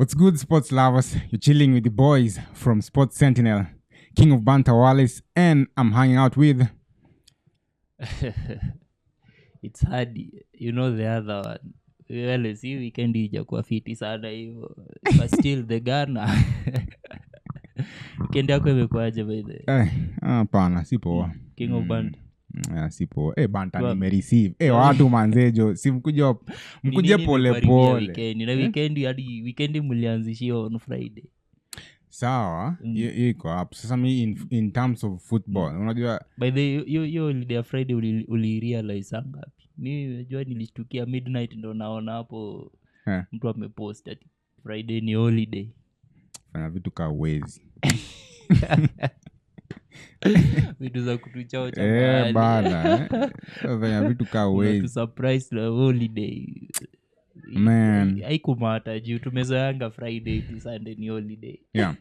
What's good, sports lovers? You're chilling with the boys from Sports Sentinel, King of Banter Wallace, and I'm hanging out with. It's hard, you know the other one. Well, see weekend ijakuwa fiti sana hivyo. But still the Ghana. Weekend yako imekuaje by the way? Hapana, si poa. King of Banter. Si poa. Banter nimereceive. Watu manzejo, si mkuje pole pole. Weekend. Na weekend mlianzishia on Friday. Sawa, iko hapo. Sasa mi in terms of football, unajua by the yo holiday Friday ulirealize ngapi? Mimi najua nilishtukia midnight ndo naona hapo mtu amepost ati Friday ni holiday. Fanya vitu ka wezi. Vitu za kutuchao cha bana. Fanya vitu ka wezi. To surprise the holiday. Man, haikumata juu tumezoeanga Friday to Sunday ni holiday. Yeah.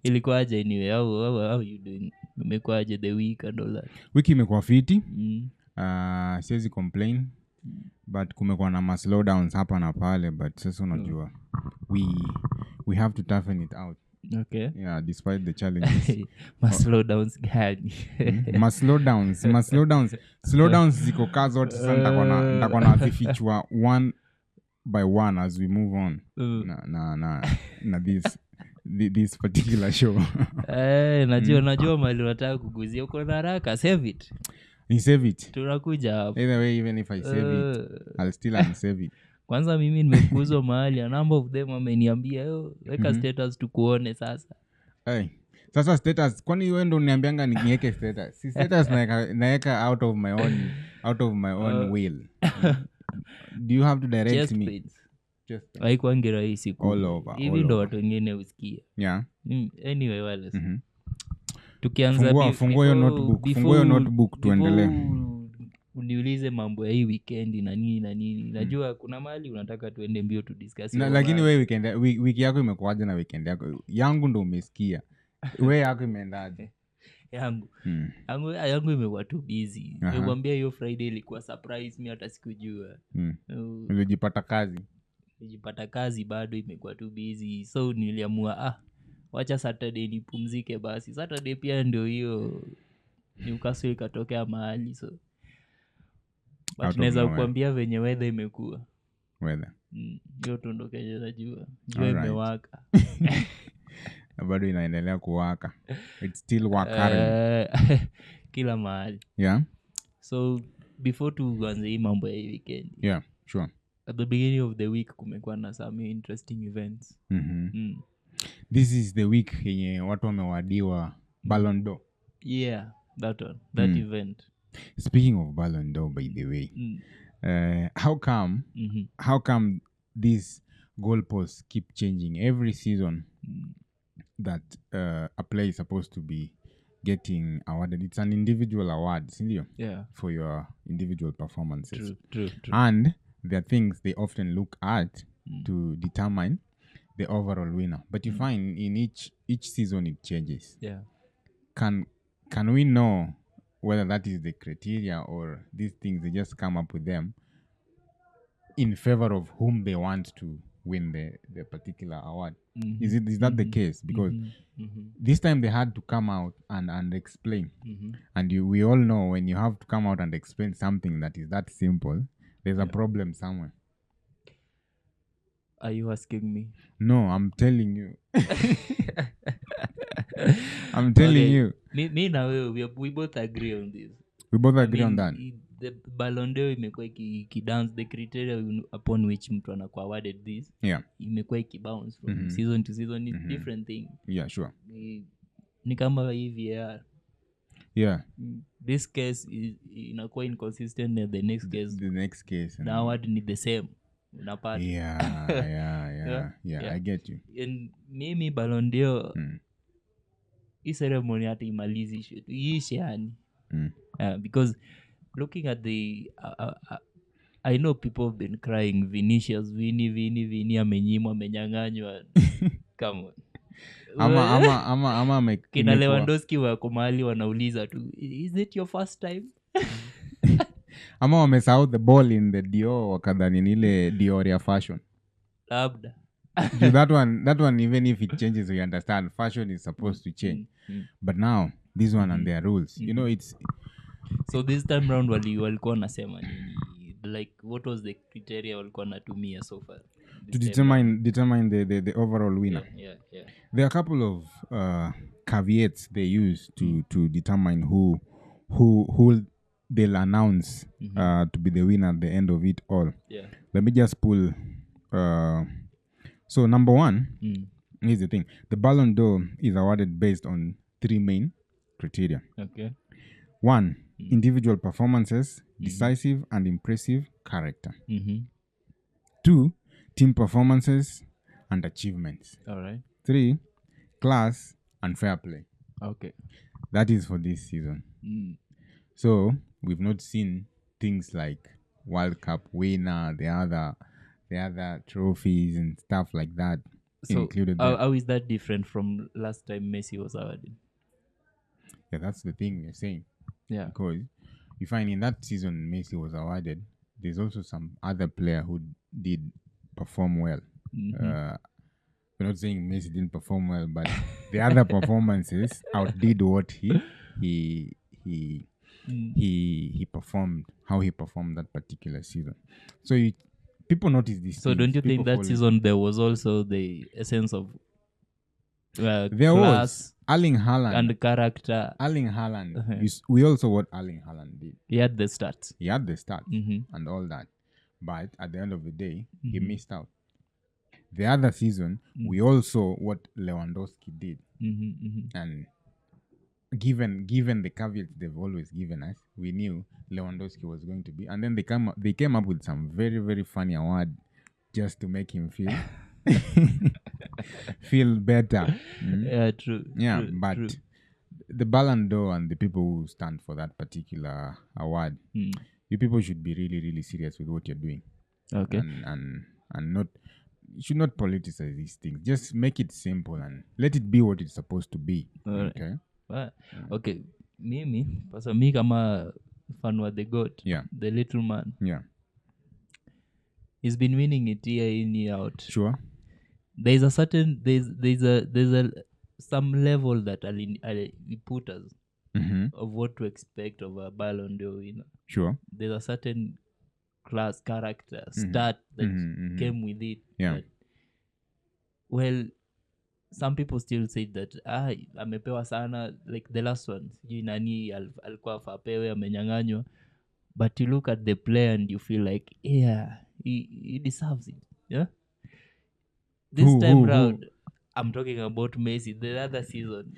Ilikuwaje anyway? How you doing? Umekuaje the week and all that? Wiki imekuwa fiti. Siwezi complain. But kumekuwa na slowdowns hapa na pale, but sasa unajua we have to toughen it out. Okay. Yeah, despite the challenges. Slowdowns gani? Slowdowns ziko kazi zote sasa nitakuwa na zifichwa one by one as we move on. Na this particular show. Najua mali unataka kuguzia uko na haraka. Save it. Ni save it. Tunakuja hapo. Either way, even if I save it, I'll still unsave it. Kwanza mimi nimekuzwa mahali a number of them ameniambia weka status tukuone sasa. Sasa status kwani wewe ndo uniambianga niweke status? Si status naeka out of my own will. Do you have to direct me? Just haikuangi rahisi all over. Hivi ndo watu wengine usikia. Yeah. Anyway, Wallace. Tukianza fungua your notebook tuendelee. Uniulize mambo ya hii weekend na nini. Najua kuna mahali unataka tuende mbio tu discuss. Lakini wewe wiki yako imekuaje na weekend yako? Yangu ndo umesikia. Wewe yako imeendaje? Yangu imekuwa tu busy. Nikwambia hiyo Friday ilikuwa surprise, mimi hata sikujua. Nilijipata kazi bado imekuwa tu busy. So niliamua wacha Saturday nipumzike basi. Saturday pia ndio hiyo Newcastle ikatokea mahali so. But naweza kuambia venye weather imekuwa. Hiyo tuondoke najua. Jua imewaka. Bado inaendelea kuwaka. It's still working. Kila mahali. Yeah. So before tuanze hii mambo ya weekend. Yeah, sure. At the beginning of the week kumekuwa na some interesting events. This is the week yenye watu wamewadiwa Ballon d'Or. Yeah, that one. That event. Speaking of Ballon d'Or, by the way, how come these goalposts keep changing every season that a player is supposed to be getting awarded? It's an individual award, isn't it? Yeah. For your individual performances. True. And there are things they often look at to determine the overall winner. But you find in each season it changes. Yeah. Can we know whether that is the criteria or these things they just come up with them in favor of whom they want to win the particular award? Is that the case? Because this time they had to come out and explain. And we all know when you have to come out and explain something that is that simple, there's a problem somewhere. Are you asking me? No, I'm telling you. I'm telling you. Me na wewe, we both agree on this. We both agree on that. The Ballon d'Or imekuwa ikidance the criteria upon which mtu anakuwa awarded this. Yeah. Imekuwa ikibounce from season to season. It's different thing. Yeah, sure. Ni kama hii VAR. Yeah. This case inakuwa inconsistent and the next case. The award ni the same. Unapata. Yeah. I get you. And mimi Ballon d'Or hii ceremony hata imalizi iishe yani. Because looking at the I know people have been crying Vinicius Vini amenyimwa amenyang'anywa. Come on. Ama kina Lewandowski wako mahali wanauliza tu, is it your first time? Ama wamesahau the ball in the Dior wakadhani ile Dior ya fashion. Labda Do that one, even if it changes, we understand fashion is supposed to change. But now this one and their rules, it's So this time round walikuwa nasema nini, like what was the criteria walikuwa natumia so far to this time round? determine the overall winner. Yeah. There are a couple of caveats they use to determine who they'll announce to be the winner at the end of it all. Yeah. Let me just pull. So number one, here's the thing: the Ballon d'Or is awarded based on 3 main criteria. Okay. 1, individual performances, decisive and impressive character. 2, team performances and achievements. All right. 3, class and fair play. Okay. That is for this season. So we've not seen things like World Cup winner, the other trophies and stuff like that included. How is that different from last time Messi was awarded? Yeah, that's the thing we're saying. Yeah. Because you find in that season Messi was awarded, there's also some other player who did perform well. We're not saying Messi didn't perform well, but the other performances outdid what he performed, how he performed that particular season. So people notice this. So don't you think that season there was also the essence of there class was Erling Haaland and character? Erling Haaland. We also what Erling Haaland did. He had the stats. And all that. But at the end of the day, he missed out. The other season, we all saw what Lewandowski did. And given the caveats they've always given us, we knew Lewandowski was going to be. And then they came up with some very, very funny award just to make him feel feel better. Yeah, true. Yeah, true, but true. The Ballon d'Or and the people who stand for that particular award, you people should be really, really serious with what you're doing. Okay. And not, you should not politicize these things. Just make it simple and let it be what it's supposed to be. Okay. Okay. Me kama fan wa the goat. Yeah. The little man. Yeah. He's been winning it year in, year out. Sure. There's a certain some level that he put us of what to expect of a Ballon d'Or winner. Sure. There's a certain class, character, stat that came with it. Yeah. But, well, some people still say that amepewa sana, like the last one, sijui nani alikuwa fapewe amenyang'anywa, but you look at the player and you feel like he deserves it. Yeah. This time round, I'm talking about Messi. The other season,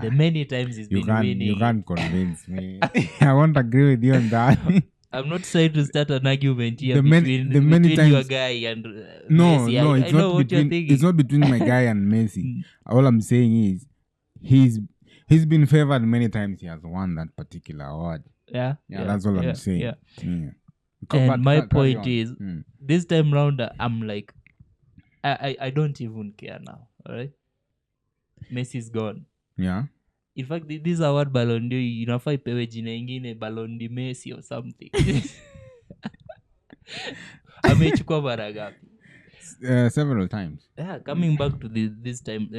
the many times he's been winning. You can't convince me. I won't agree with you on that. I'm not trying to start an argument here between your guy and no, Messi. No, it's I know not what you're thinking. It's not between my guy and Messi. All I'm saying is he's been favored many times. He has won that particular award. Yeah, that's all I'm saying. Yeah. And my point is, this time round, I'm like, I don't even care now. All right, Messi's gone. Yeah. In fact, this award Ballon d'Or, inafaa ipewe jina ingine Ballon de Messi or something. Amechukua mara gapi? Several times. Yeah, coming back to this time,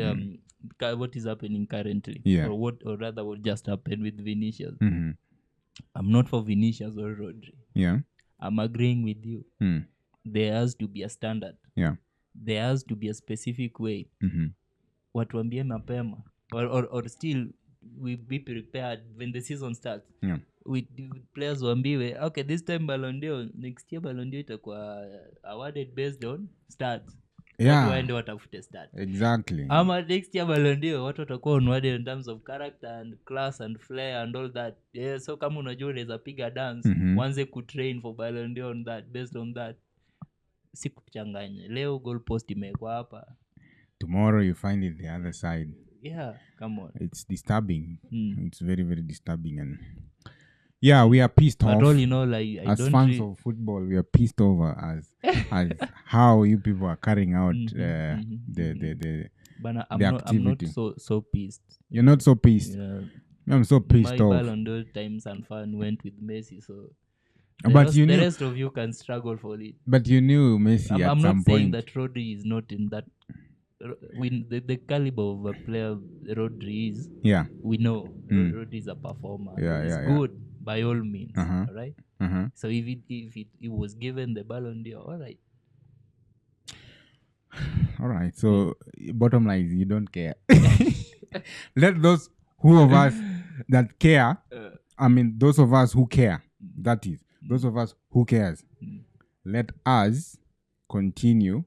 what is happening currently, or rather what just happened with Vinicius. I'm not for Vinicius or Rodri. Yeah. I'm agreeing with you. There has to be a standard. Yeah. There has to be a specific way. Watuambie mapema. Or still, we be prepared when the season starts. Yeah. With players wambiwe, okay, this time Ballon d'Or, next year Ballon d'Or itakuwa awarded based on stats. Yeah. Watu waende watafute stats. Exactly. Ama next year Ballon d'Or, watu watakuwa awarded in terms of character and class and flair and all that. Yeah, so kama unajua unaweza piga dance, wanze kutrain for Ballon d'Or on that, based on that. Sikuchanganya. Leo goalpost imekwa hapa. Tomorrow you find it the other side. Yeah, come on. It's disturbing. It's very, very disturbing. And yeah, we are pissed off. But all in all, as fans of football, we are pissed over as how you people are carrying out the I'm not so pissed. You're not so pissed. Yeah. I'm so pissed off. My Ballon d'Or times and fun went with Messi, so The rest of you can struggle for it. But you knew Messi at I'm some not saying point. that Rodri is not in that. The caliber of a player Rodri is, Yeah. we know Rodri is a performer. Yeah, He's yeah, yeah. good by all means. Uh-huh. All right. Uh-huh. So if it was given the Ballon d'Or, all right. All right. So bottom line is you don't care. Let those who of us that care, I mean those of us who care, that is, those of us who cares, let us continue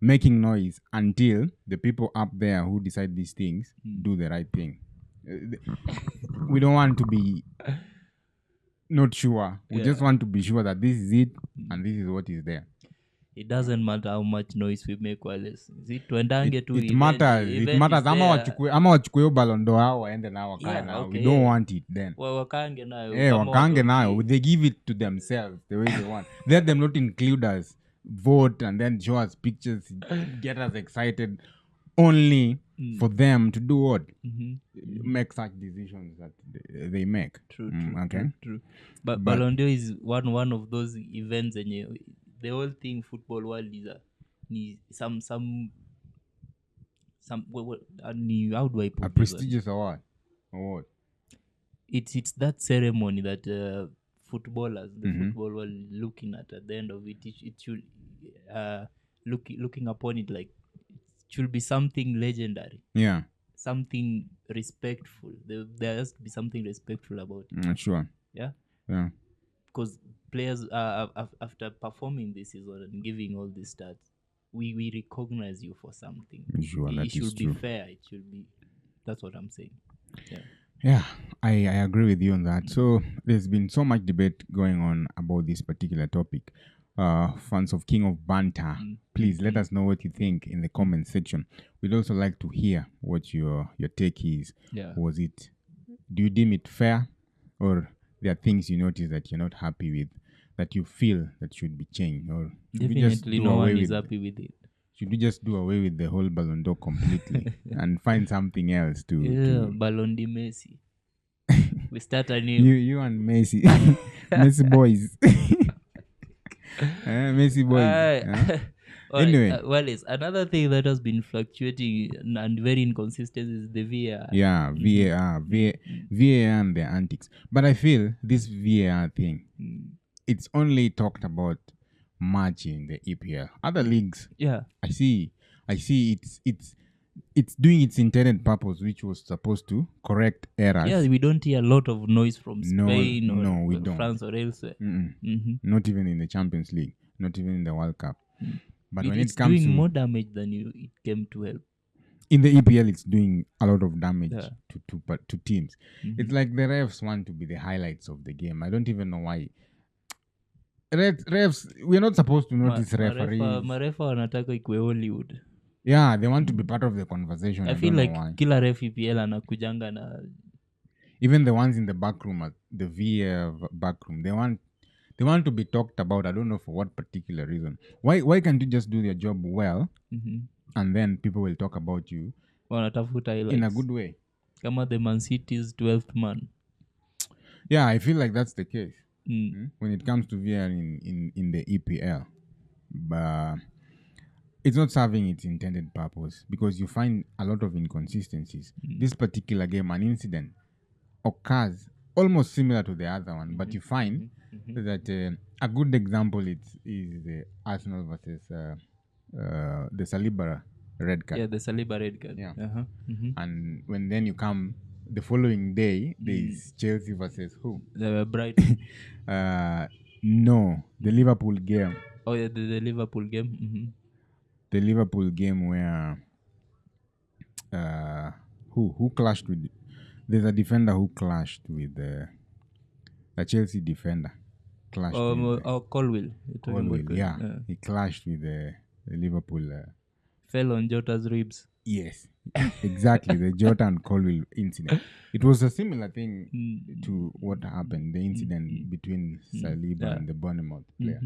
making noise until the people up there who decide these things do the right thing. We don't want to be not sure. We just want to be sure that this is it and this is what is there. It doesn't matter how much noise we make, Wallace. It matters. It matters. Ama wachukue Ballon d'Or hao waende nao wakae nao. We don't want it then. Wakange nayo. Wakange nayo. They give it to themselves the way they want. Let them not include us, vote and then show us pictures, get us excited only for them to do what? Make such decisions that they make. True. But Ballon d'Or is one of those events, and the whole thing football world is some how do I put a prestigious award. It's that ceremony that footballers, the football world looking at the end of it. It should looking upon it like it should be something legendary. Yeah. Something respectful. There has to be something respectful about it. Sure. Yeah. Because players after performing this season and giving all these stats, we recognize you for something. Sure, it should be true. fair. It should be. That's what I'm saying. Yeah, I agree with you on that. So there's been so much debate going on about this particular topic. Fans of KingOfBanter, please let us know what you think in the comment section. We'd also like to hear what your take is. Yeah. Do you deem it fair, or there are things you notice that you're not happy with, that you feel that should be changed, or definitely no one is happy with it? Should we just do away with the whole Ballon d'Or completely and find something else to Ballon de Messi. We start a new you and Messi Messi boys. Messi boys. Anyway, Wallace, another thing that has been fluctuating and very inconsistent is the VAR. Yeah, VAR and their antics. But I feel this VAR thing, it's only talked about much in the EPL. Other leagues, I see it's doing its intended purpose, which was supposed to correct errors. Yeah, we don't hear a lot of noise from Spain or we don't. France or elsewhere. Not even in the Champions League, not even in the World Cup. But when it's it comes doing to more damage than it came to help. In the EPL, it's doing a lot of damage to teams. It's like the refs want to be the highlights of the game. I don't even know why. Refs, we're not supposed to notice referees. Marefa wanataka ikwe Hollywood. Yeah, they want to be part of the conversation. I feel like kila ref EPL anakujanga na... Even the ones in the back room, at the VAR back room, they want to be talked about. I don't know for what particular reason. Why can't you just do your job well, and then people will talk about you wanatafuta highlights in a good way? Kama the Man City's 12th man. Yeah, I feel like that's the case when it comes to VAR in the EPL. But it's not serving its intended purpose, because you find a lot of inconsistencies. This particular game, an incident occurs almost similar to the other one, but you find that a good example is the Arsenal versus the Saliba red card. Yeah, the Saliba red card. Yeah. And when then you come the following day, there is Chelsea versus who? The Brighton. No, the Liverpool game. Oh yeah, the Liverpool game. The Liverpool game where who clashed with... There's a defender who clashed with a Chelsea defender. Colwill. Yeah. He clashed with the Liverpool. Fell on Jota's ribs. Yes, exactly. The Jota and Colwill incident. It was a similar thing to what happened, the incident between Saliba and the Bournemouth player.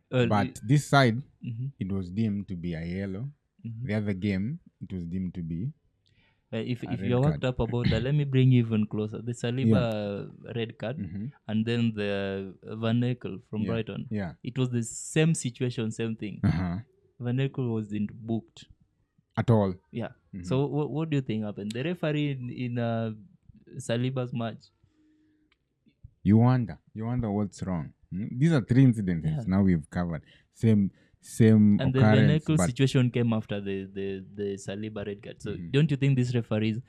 But this side, Mm-hmm. it was deemed to be a yellow. Mm-hmm. The other game, it was deemed to be If red you're worked card. up about that, let me bring you even closer. The Saliba red card, and then the Van Eyck from Brighton. Yeah. It was the same situation, same thing. Van Eyck wasn't booked At all. Yeah. So what do you think happened? The referee in Saliba's match. You wonder what's wrong. These are 3 incidents now we've covered. Same And the occurrence, Van Eyck but situation came after the Saliba red card. So don't you think these referees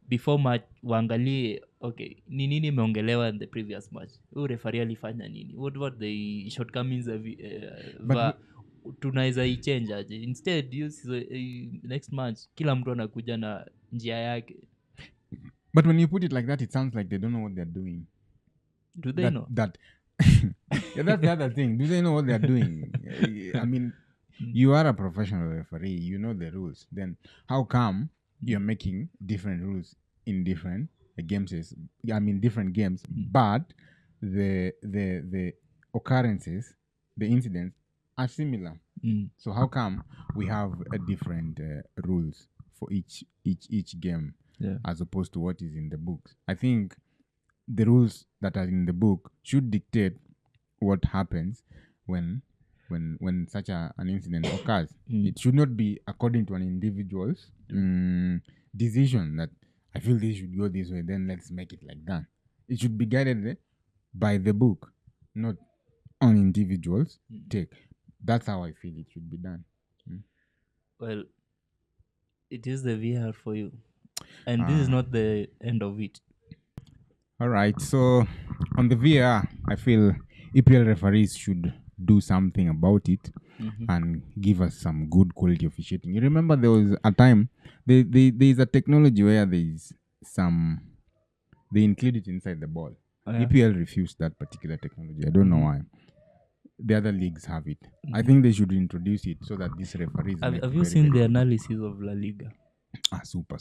before match waangalie okay ni nini imeongelewa in the previous match? Huyu referee alifanya nini? What the shortcomings of tunaweza ichange aje? Instead next match kila mtu anakuja na njia yake. But when you put it like that, it sounds like they don't know what they're doing. Do they know? That yeah, that's the other thing. Do they know what they're doing? I mean, you are a professional referee. You know the rules. Then how come you're making different rules in different games? I mean, different games, but the occurrences, the incidents are similar. So how come we have a different rules for each game as opposed to what is in the books? I think the rules that are in the book should dictate what happens when such an incident occurs. It should not be according to an individual's decision that I feel this should go this way, then let's make it like that. It should be guided by the book, not on individuals' take. That's how I feel it should be done. Well, it is the VAR for you. And this is not the end of it. All right. So on the VAR, I feel EPL referees should do something about it and give us some good quality officiating. You remember there was a time, there is a technology where there is they include it inside the ball. EPL refused that particular technology. I don't know why. The other leagues have it. I think they should introduce it so that these referees have you seen the analysis of La Liga? Super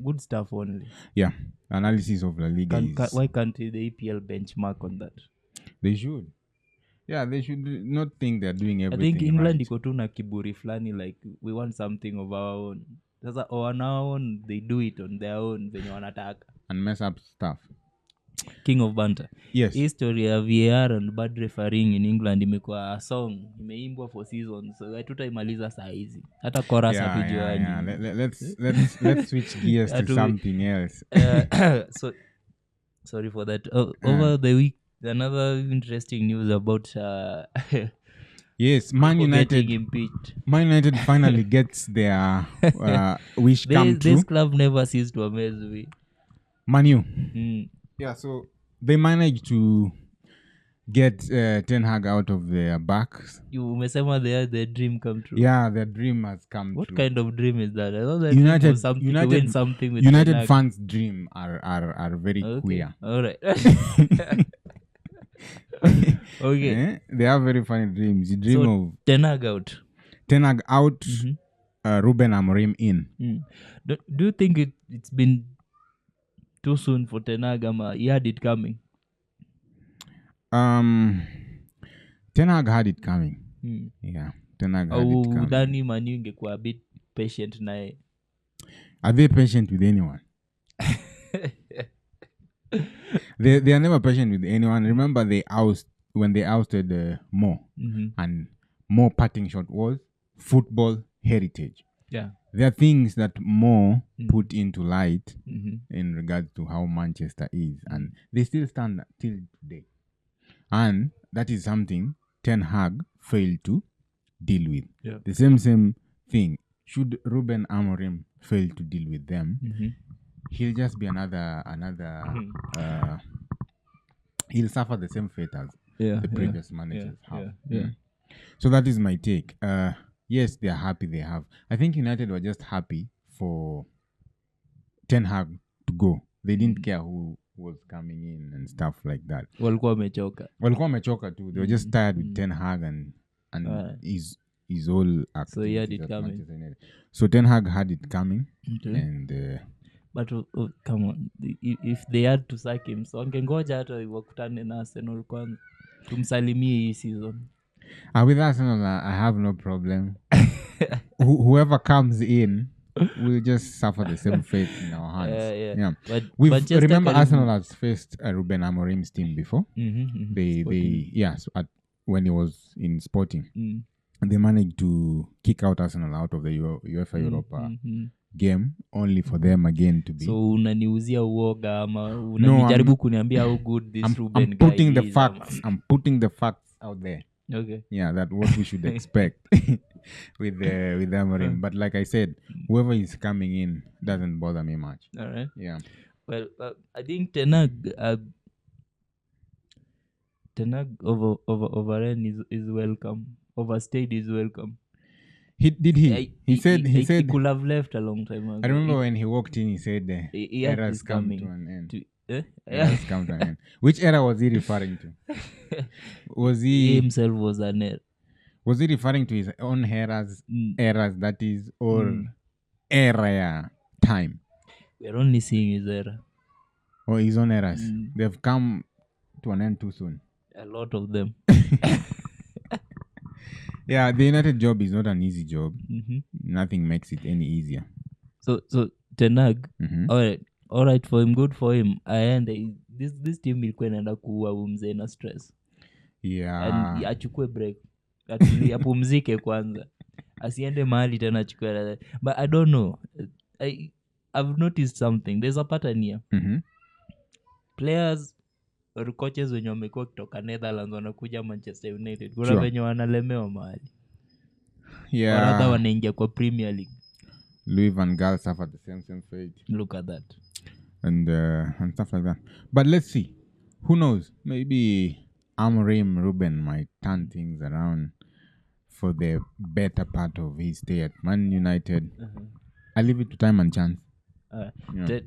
Good stuff only. Yeah, analysis of La Liga why can't the EPL benchmark on that? They should. Yeah, they should not think they're doing everything. I think England right. iko tu na kiburi flani, like we want something of our own. Sasa on our own, they do it on their own venye wanataka and mess up stuff. King of Banter. Yes. History ya VAR and bad refereeing in England imekuwa a song, imeimbwa for seasons. So hatutaimaliza saa hizi. Hata chorus hatujuani. Let's switch gears to something else. So sorry for that. Over the week, another interesting news about yes, Man United finally gets their wish come true. This club never ceased to amaze me. Man U. Yeah, so they managed to get Ten Hag out of their backs. You umesema their dream come true. Yeah, their dream has come what true. What kind of dream is that? I know that United to win something with United fans' dream are very queer. All right. Okay. They have very funny dreams. You dream of Ten Hag out. Ruben Amorim in. Do you think it's been too soon for Ten Hag? He had it coming. Ten Hag had it coming. Yeah, Ten Hag had it coming. Udani Man U ingekuwa a bit patient naye. Are they patient with anyone? They are never patient with anyone. Remember when they ousted Mo, and Mo parting shot was football heritage. Yeah. There are things that Mo put into light in regards to how Manchester is, and they still stand till today. And that is something Ten Hag failed to deal with. Yeah. The same thing. Should Ruben Amorim fail to deal with them, he'll just be another he'll suffer the same fate as the previous managers have. So that is my take. Yes, they are happy they have. I think United were just happy for Ten Hag to go. They didn't care who was coming in and stuff like that. Walikuwa wamechoka too. They were just tired with Ten Hag and his whole activity. So he had it coming. So Ten Hag had it coming. Okay. And but come on, if they had to sack him, so wangengoja hata wakutane na Arsenal kwanza tumsalimie hii season. With Arsenal, I have no problem. Whoever comes in we'll just suffer the same fate in our hands. Yeah. But We've Manchester remember karibu- Arsenal has faced Ruben Amorim's team before. Sporting. When he was in Sporting, they managed to kick out Arsenal out of the UEFA Europa game, only for them again to be. So unaniuzia uoga ama unanijaribu kuniambia how good this Ruben I'm putting guy the is, facts. I'm putting the facts out there. Okay. Yeah, that's what we should expect with Amorim. But like I said, whoever is coming in doesn't bother me much. All right. Yeah. Well, I think Ten Hag overrun is welcome. Overstayed is welcome. He said he could have left a long time ago. I remember when he walked in, he said era's come to an end. Era's come to an end. Which era was he referring to? He himself was an error. Was he referring to his own eras, that is, or era time? We're only seeing his era. Or his own eras. They've come to an end too soon. A lot of them. Yeah, the United job is not an easy job. Nothing makes it any easier. So Ten Hag, all right for him, good for him. This team ilikuwa inaenda kuua umzee na stress. Yeah. And achukue break. Apumzike kwanza. Asiende mahali tena achukue. But I don't know. I've noticed something. There's a pattern here. Players or coaches wenye wamekuwa kutoka Netherlands wanakuja Manchester United. Kuna wenye wanalemewa mahali. Yeah. Or rather wanaingia kwa Premier League. Louis van Gaal suffered the same fate. Look at that. And stuff like that. But let's see. Who knows? Maybe Amorim Ruben might turn things around for the better part of his stay at Man United. I leave it to time and chance.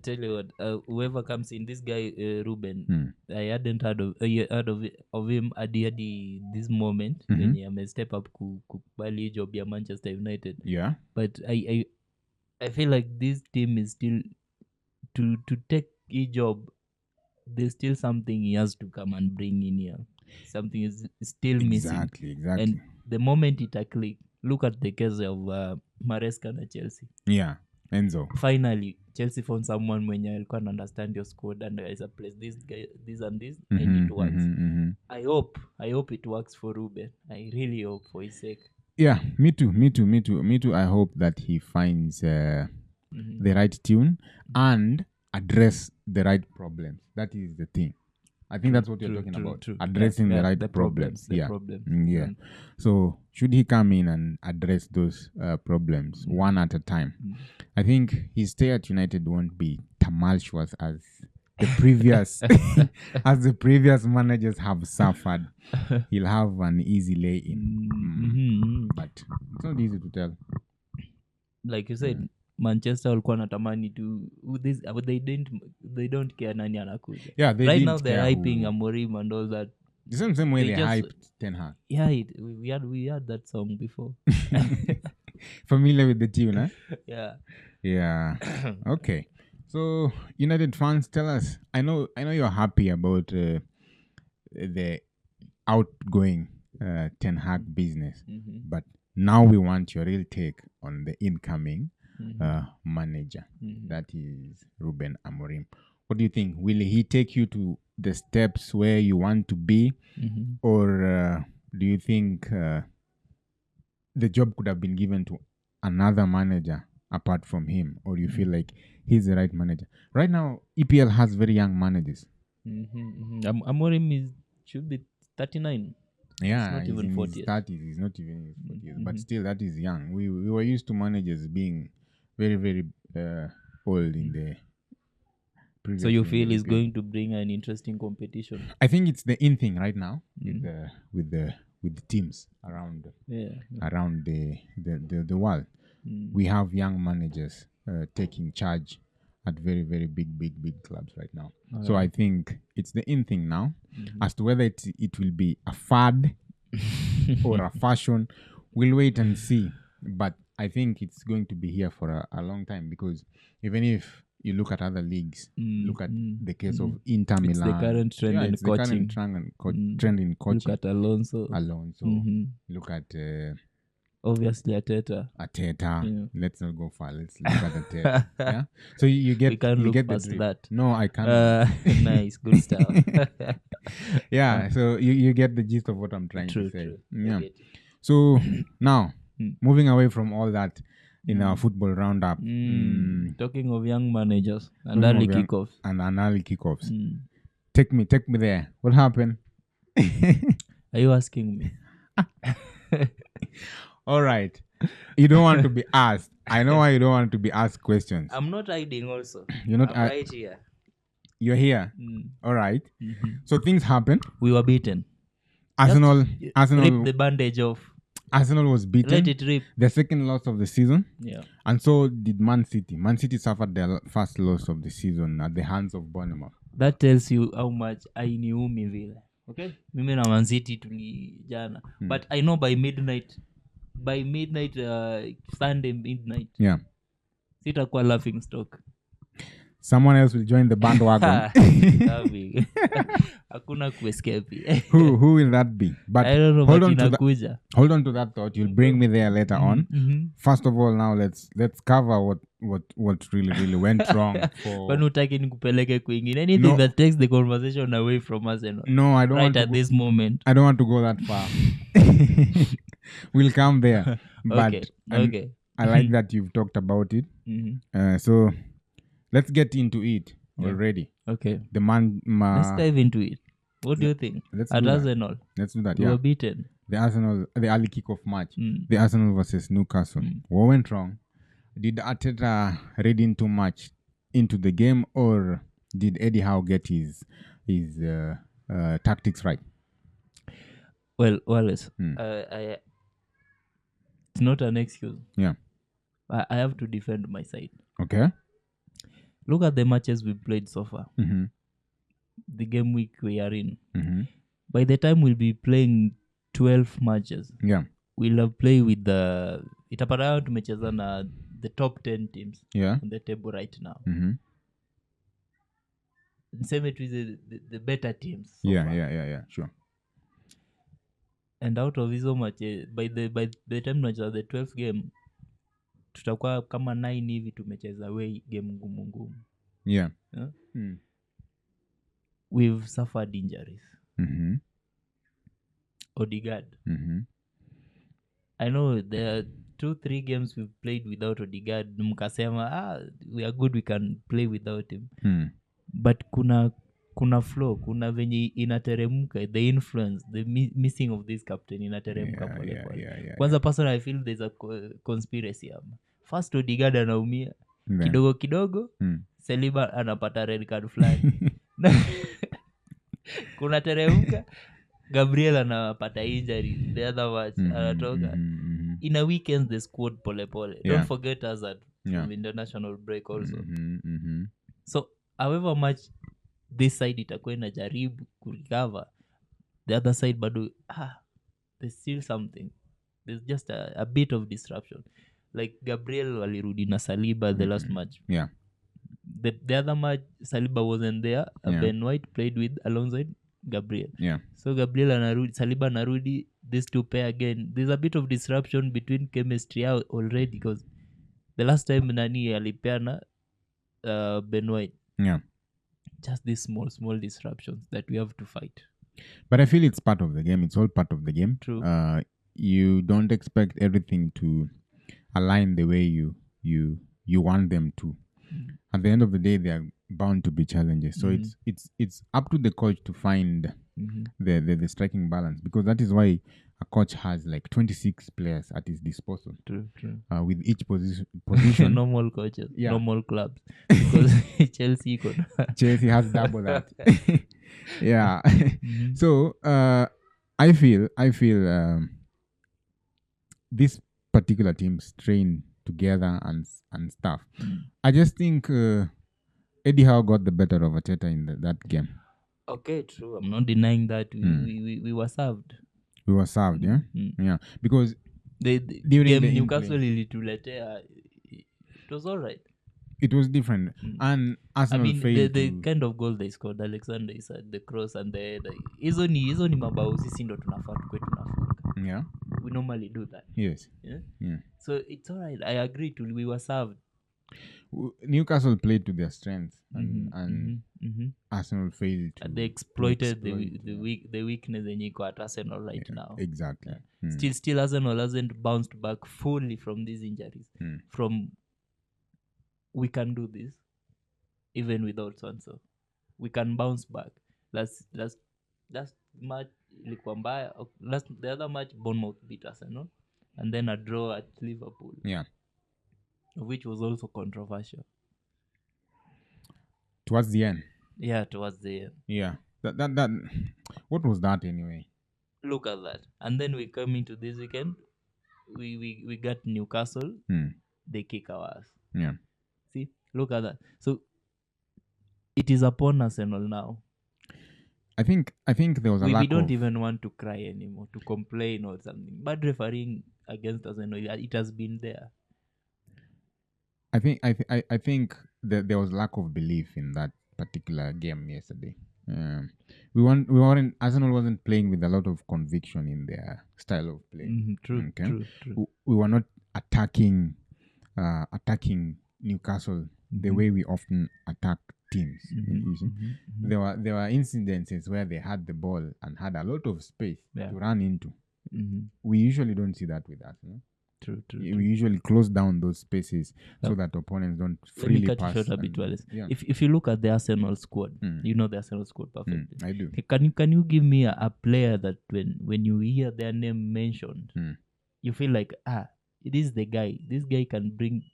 Tell you what, whoever comes in, this guy Ruben, I hadn't heard of him at this moment when he may step up kubali job ya Manchester United. Yeah. But I feel like this team is still to take a job. There's still something he has to come and bring in here. Something is still missing. Exactly. And the moment it click, look at the case of Maresca and Chelsea. Yeah. Enzo. Finally, Chelsea found someone when you can understand your squad and there is a place this guy, this and this, and it works. I hope it works for Ruben. I really hope for his sake. Yeah, me too. I hope that he finds the right tune and address the right problems. That is the thing. I think that's what you're talking about. Addressing the right problems. Yeah. So should he come in and address those problems one at a time? I think his stay at United won't be tumultuous as the previous as the previous managers have suffered. He'll have an easy lay in. But it's not easy to tell. Like you said, Manchester walikuwa natamani to this, but they don't care nani anakuja. Yeah, they right now they're hyping Amorim and all that. The same way they hyped Ten Hag. Yeah, we had that song before. Familiar with the tune, huh? Yeah. Okay. So United fans, tell us. I know you're happy about the outgoing Ten Hag business, but now we want your real take on the incoming manager. That is Ruben Amorim. What do you think? Will he take you to the steps where you want to be, or do you think the job could have been given to another manager apart from him, or you feel like he's the right manager? Right now, EPL has very young managers. Amorim should be 39. Yeah, he's not even 40 his 30s. He's not even in his 40s. But still, that is young. We were used to managers being very, very old in the previous. So you feel he's going to bring an interesting competition? I think it's the in thing right now with the teams around the world. We have young managers taking charge at very, very big clubs right now. So I think it's the in thing now. As to whether it will be a fad or a fashion, we'll wait and see. But I think it's going to be here for a long time, because even if you look at other leagues, look at the case of Inter Milan. It's the current trend in coaching. Trend in coaching. Look at Alonso. Look at Obviously Arteta. Arteta. Yeah. Let's not go far. Let's look at Arteta. Yeah. So you get We can't you look get the past drift. that. No, I can't. Nice, good stuff. Yeah. So you get the gist of what I'm trying to say. True. Yeah. I get it. So now Mm. moving away from all that in our football roundup. Talking of young managers and Talking early of young- kickoffs. and early kickoffs. Mm. Take me there. What happened? Are you asking me? All right. You don't want to be asked. I know why you don't want to be asked questions. I'm not hiding also. You're not. I'm right here. You're here. All right. So things happen. We were beaten. Arsenal Rip the bandage off. Arsenal was beaten. Let it rip. The second loss of the season. Yeah. And so did Man City. Man City suffered their first loss of the season at the hands of Bournemouth. That tells you how much I knew me vile. Okay? Mimi na Man City tulijana. But I know by midnight, Sunday midnight, Yeah. sitakuwa laughing stock. Someone else will join the bandwagon. Hakuna kuescape. Who will that be? But I don't know, hold but on to that. inakuja. Hold on to that thought. You'll bring me there later on. First of all, now let's cover what really went wrong. Kwani utaki nikupeleke kwingine? Anything that takes the conversation away from us. No, I don't right want to at this moment. I don't want to go that far. We'll come there. But Okay. I like that you've talked about it. So let's get into it already. Okay. The man. Let's dive into it. What do you think? Let's At do that. Arsenal, Let's do that. we Yeah. were beaten. The early kickoff match. The Arsenal versus Newcastle. What went wrong? Did Arteta read in too much into the game, or did Eddie Howe get his tactics right? Well, Wallace, it's not an excuse. Yeah. I have to defend my side. Okay. Look at the matches we played so far. Mm-hmm. The game week we are in. Mm-hmm. By the time we'll be playing 12 matches, Yeah. we'll have played with itapata tumecheza na the top 10 teams Yeah. on the table right now. Mm-hmm. Same it with the better teams. So Yeah. far. Sure. And out of hizo matches, by the time tunacheza the 12th game, tutakuwa kama 9 hivi tumecheza away game ngumu. Yeah. Yeah? Mm. We've suffered injuries. Mm-hmm. Odegaard. Mm-hmm. I know there are 2-3 games we've played without Odegaard. Mkasema, we are good, we can play without him. But kuna flow, kuna venye inateremka, the influence, the missing of this captain inateremka pole. Yeah. Kwanza personally I feel there's a conspiracy hapa. First Odegaard anaumia kidogo Saliba anapata red card fulani. Kuna teremka Gabriel anapata injury, the other match anatoka. In a weekend the squad pole. Don't forget us at from international break also. So however much this side itakuwa inajaribu kurecover, the other side bado there's still something. There's just a bit of disruption. Like Gabriel walirudi na Saliba the last match. Yeah. The other match Saliba wasn't there. Ben White played with alongside Gabriel. Yeah. So Gabriel anarudi, Saliba anarudi, these two pair again. There's a bit of disruption between chemistry out already because the last time nani alipeana Ben White. Yeah. Just these small disruptions that we have to fight. But I feel it's part of the game. It's all part of the game. True. You don't expect everything to align the way you want them to. At the end of the day, they are bound to be challenges. So it's up to the coach to find the striking balance, because that is why a coach has like 26 players at his disposal. True. With each position. Normal coaches, normal clubs. Because Chelsea has double that. Yeah. So I feel this particular teams train together and stuff. I just think Eddie Howe got the better of Arteta in that game. Okay, true. I'm not denying that. We were served. We were served, yeah? Yeah. Because the game Newcastle ilituletea, it was all right. It was different. And Arsenal failed the kind of goal they scored, Alexander Isak, the cross and the hizo ni mabao sisi ndo tunafaa tukwe tunafunga. Yeah. we normally do that. Yes. Yeah? Yeah. So it's all right. I agree to we were served. Newcastle played to their strengths, and Arsenal failed to. And they exploited exploit, the weakness in Nico at Arsenal right now. Exactly. Still Arsenal hasn't bounced back fully from these injuries. From we can do this even without Swanson. We can bounce back. Last match ilikuwa mbaya. The other match Bournemouth beat Arsenal, and then a draw at Liverpool. Yeah. Which was also controversial. Towards the end. Yeah, towards the end. Yeah. That what was that anyway? Look at that. And then we come into this weekend. We got Newcastle. They kick our ass. Yeah. See? Look at that. So it is upon Arsenal now. I think there was a lack we don't even want to cry anymore, to complain or something. Bad refereeing against Arsenal, it has been there. I think that there was lack of belief in that particular game yesterday. Arsenal wasn't playing with a lot of conviction in their style of play. True. We were not attacking Newcastle the way we often attack teams. You see? There were incidences where they had the ball and had a lot of space to run into. We usually don't see that with us. No? True. We usually close down those spaces so that opponents don't freely pass. Let me cut you short a bit, Wallace. If you look at the Arsenal squad, you know the Arsenal squad perfectly. I do. Can you give me a player that when you hear their name mentioned, you feel like it is the guy. This guy can bring.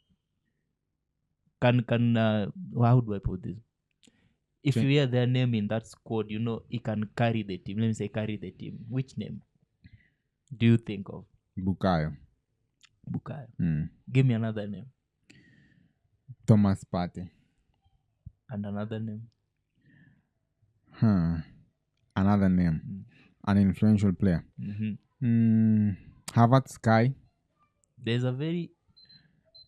How do I put this? If you hear their name in that squad, you know he can carry the team. Let me say carry the team. Which name do you think of? Bukayo. Give me another name. Thomas Partey. And another name. Another name. An influential player. Havertz, Kai. There's a very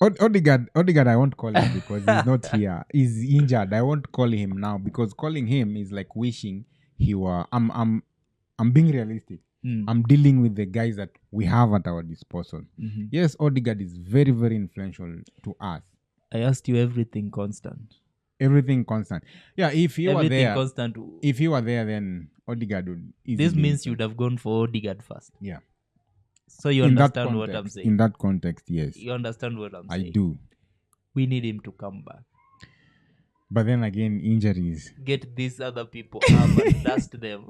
Odegaard, I won't call him because he's not here. He's injured. I won't call him now because calling him is like wishing he were. I'm being realistic. I'm dealing with the guys that we have at our disposal. Yes, Odegaard is very, very influential to us. I asked you everything constant. Everything constant. Yeah, if you were there, constant. If you were there, then Odegaard would. This means you'd have gone for Odegaard first. Yeah. So you understand what I'm saying? In that context, yes. You understand what I'm saying? I do. We need him to come back. But then again, injuries. Get these other people up and dust them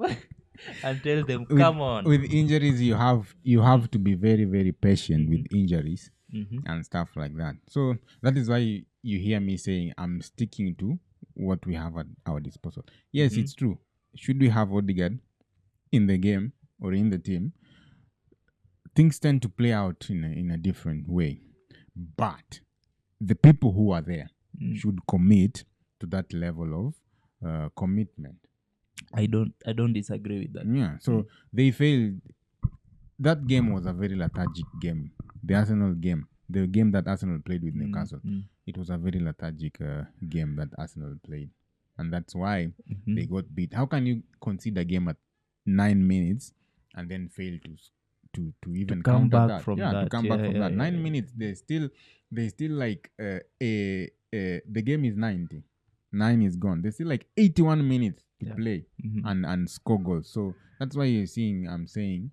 and tell them, come on. With injuries, you have to be very, very patient with injuries and stuff like that. So that is why you hear me saying I'm sticking to what we have at our disposal. Yes, it's true. Should we have Odegaard in the game or in the team, things tend to play out in a different way. But the people who are there should commit to that level of commitment. I don't disagree with that. Yeah. So they failed. That game was a very lethargic game. The Arsenal game, the game that Arsenal played with Newcastle, it was a very lethargic game that Arsenal played, and that's why they got beat. How can you concede a game at 9 minutes and then fail to even come counter back that? from Yeah, that. to come back from that. 9 minutes, they still like the game is 90. 9 is gone. There's still like 81 minutes to play and score goals. So that's why I'm saying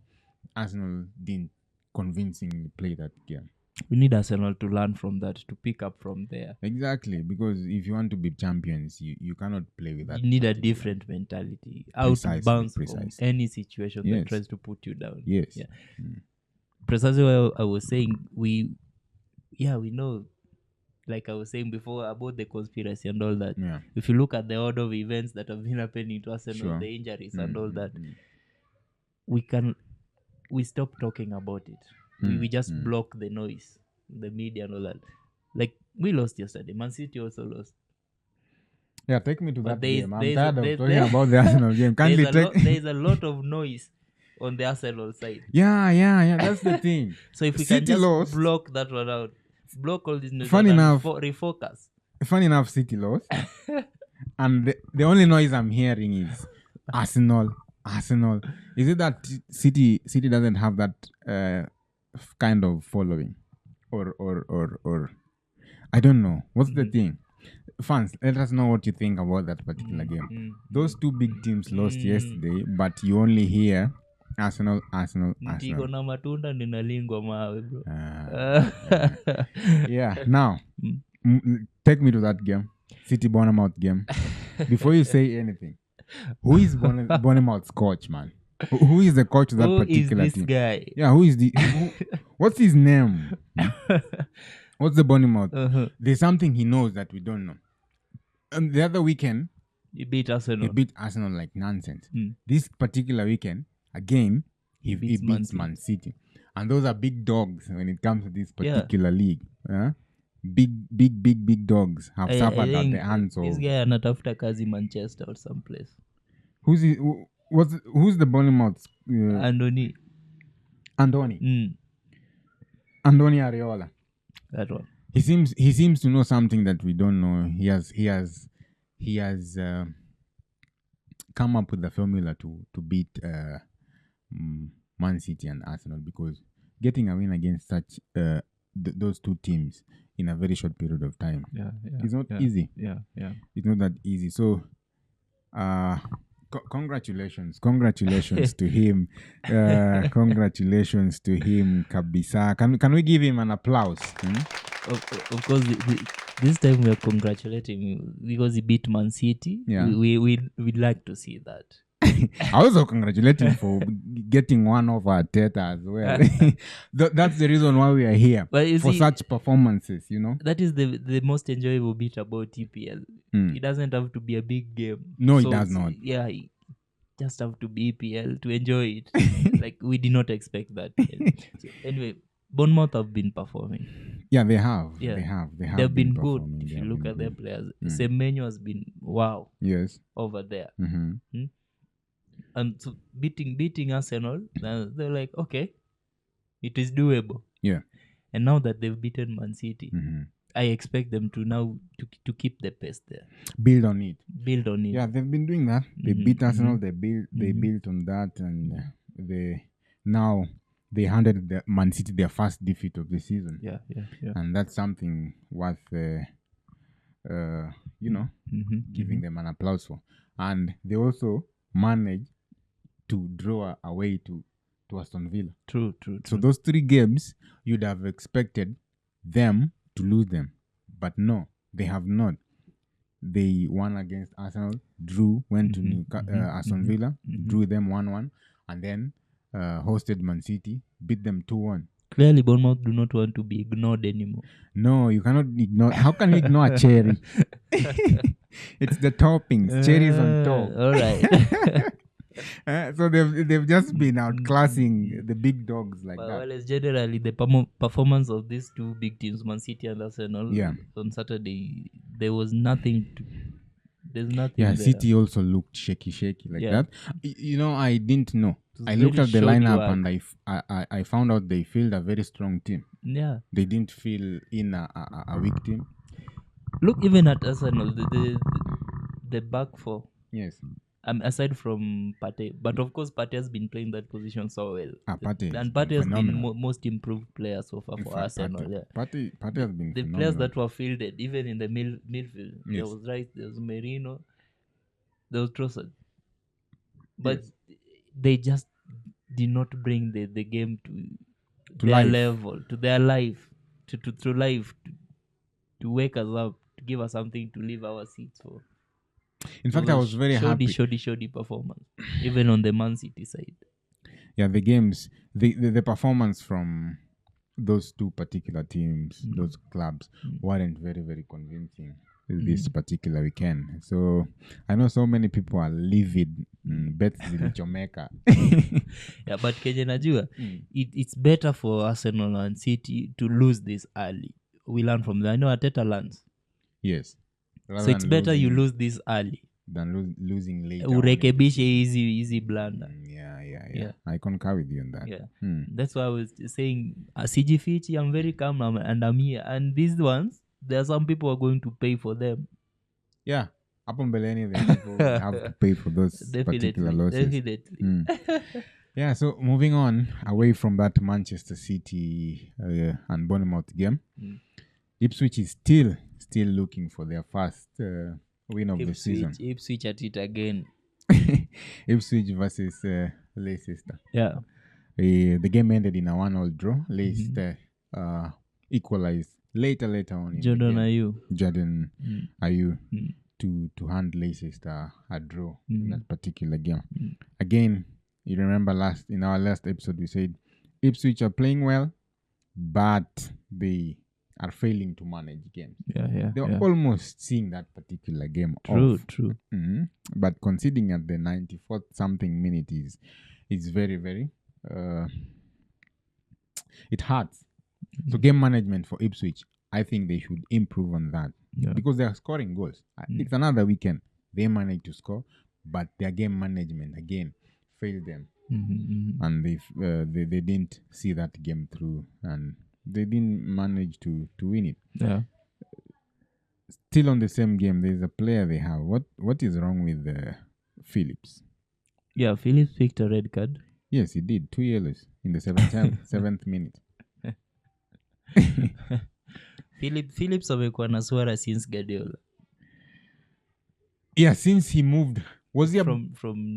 Arsenal didn't convincingly play that game. We need Arsenal to learn from that, to pick up from there. Exactly, because if you want to be champions, you cannot play with that. You need a different mentality. How to bounce from any situation that tries to put you down. Yes. Yeah. Precisely what I was saying, we know, like I was saying before, about the conspiracy and all that. Yeah. If you look at the order of events that have been happening to Arsenal, the injuries and all that, we stop talking about it. We just block the noise, the media and all that. Like, we lost yesterday. Man City also lost. Yeah, take me to that game. I'm tired of talking about the Arsenal game. There's a lot of noise on the Arsenal side. Yeah. That's the thing. So if we City can just lost. block that one out, block all this noise, refocus. Funny enough, City lost. And the only noise I'm hearing is Arsenal. Is it that City doesn't have that kind of following, or I don't know. What's the thing? Fans, let us know what you think about that particular game. Those two big teams lost yesterday, but you only hear Arsenal. Niko na matunda ninalingwa mawe bro. Yeah. Now, take me to that game, City Bournemouth game. Before you say anything, who is Bournemouth's coach, man? Who is the coach of that particular Who is this team? guy? Yeah, who is what's his name? What's the Bournemouth? There's something he knows that we don't know. And the other weekend, He beat Arsenal. he beat Arsenal like nonsense. This particular weekend, again, he beats Man City. And those are big dogs when it comes to this particular league. Big dogs have suffered at the hands of... This guy anatafuta kazi Manchester or someplace. Who's the Bournemouth? Andoni. Andoni Areola. That one. He seems to know something that we don't know. He has come up with the formula to beat Man City and Arsenal, because getting a win against such those two teams in a very short period of time, it's not easy. It's not that easy. So congratulations to him. Congratulations to him, kabisa. Can we give him an applause? Of course, this time we are congratulating him because he beat Man City. Yeah. We'd like to see that. I also congratulate him for getting one of our Arteta as well. That's the reason why we are here, for such performances, you know. That is the most enjoyable bit about EPL. It doesn't have to be a big game. No, it does not. Yeah, it just have to be EPL to enjoy it. Like, we did not expect that. So, anyway, Bournemouth have been performing. Yeah, they have. Yeah. They've been good. If you look at their players, Semenyo has been wow. Yes. Over there. Mm-hmm. And so beating Arsenal, they're like, okay, it is doable. Yeah. And now that they've beaten Man City, I expect them to now to keep the pace there. Build on it. Yeah, they've been doing that. They beat Arsenal. They built on that, and they handed the Man City their first defeat of the season. Yeah. And that's something worth giving them an applause for. And they also managed to draw away to Aston Villa. True. So those 3 games, you'd have expected them to lose them. But no, they have not. They won against Arsenal, drew, went to Aston Villa, drew them 1-1, and then hosted Man City, beat them 2-1. Clearly, Bournemouth do not want to be ignored anymore. No, you cannot ignore. How can you ignore a cherry? It's the toppings. Cherries on top. All right. So they've just been outclassing the big dogs like that. Well, generally the performance of these two big teams, Man City and Arsenal, on Saturday, there was nothing. There's nothing. Yeah, there. City also looked shaky like that. You know, I didn't know. I looked at the lineup and I found out they field a very strong team. Yeah, they didn't fill in a weak team. Look, even at Arsenal, the back four. Yes. Aside from Partey, but of course Partey has been playing that position so well. Partey has been most improved player so far for Arsenal. Partey has been the phenomenal. Players that were fielded, even in the midfield, there was Rice, there was Merino, there was Trossard, but they just did not bring the game to their life. level, to their life, to life, to wake us up, to give us something to leave our seats for. In fact, I was very happy. Shoddy performance, even on the Man City side. Yeah, the games, the performance from those two particular teams, those clubs, weren't very, very convincing this particular weekend. So I know so many people are livid. Bets zilichomeka. Yeah, but Kenye najua, it's better for Arsenal and City to lose this early. We learn from that. I know Arteta learns. Yes. So it's better you lose this early than losing later. Urekebishe easy blunder. Yeah. I concur with you on that. Yeah. That's why I was saying, CG Fitchy, I'm very calm and I'm here. And these ones, there are some people who are going to pay for them. Yeah. Hapo mbeleni the people will have to pay for those particular losses. Definitely. Yeah, so moving on away from that Manchester City and Bournemouth game, Ipswich is still looking for their first win of the season. Ipswich at it again. Ipswich versus Leicester. Yeah. The game ended in a 1-1 draw. Leicester equalized later on in Jordan the game. Ayew. Jordan Ayew to hand Leicester a draw in that particular game. Again, you remember in our last episode we said Ipswich are playing well, but they are failing to manage games. They're almost seeing that particular game off. True. But conceding at the 94th something minute is very, very it hurts. So game management for Ipswich, I think they should improve on that because they are scoring goals. It's another weekend. They managed to score, but their game management again failed them, and they didn't see that game through, and they didn't manage to win it. Yeah. Still on the same game, there's a player they have. What is wrong with Phillips? Yeah, Phillips picked a red card. Yes, he did. 2 yellows in the 7th minute. Phillips amekuwa na swara since Guardiola. Yeah, since he moved. Was he from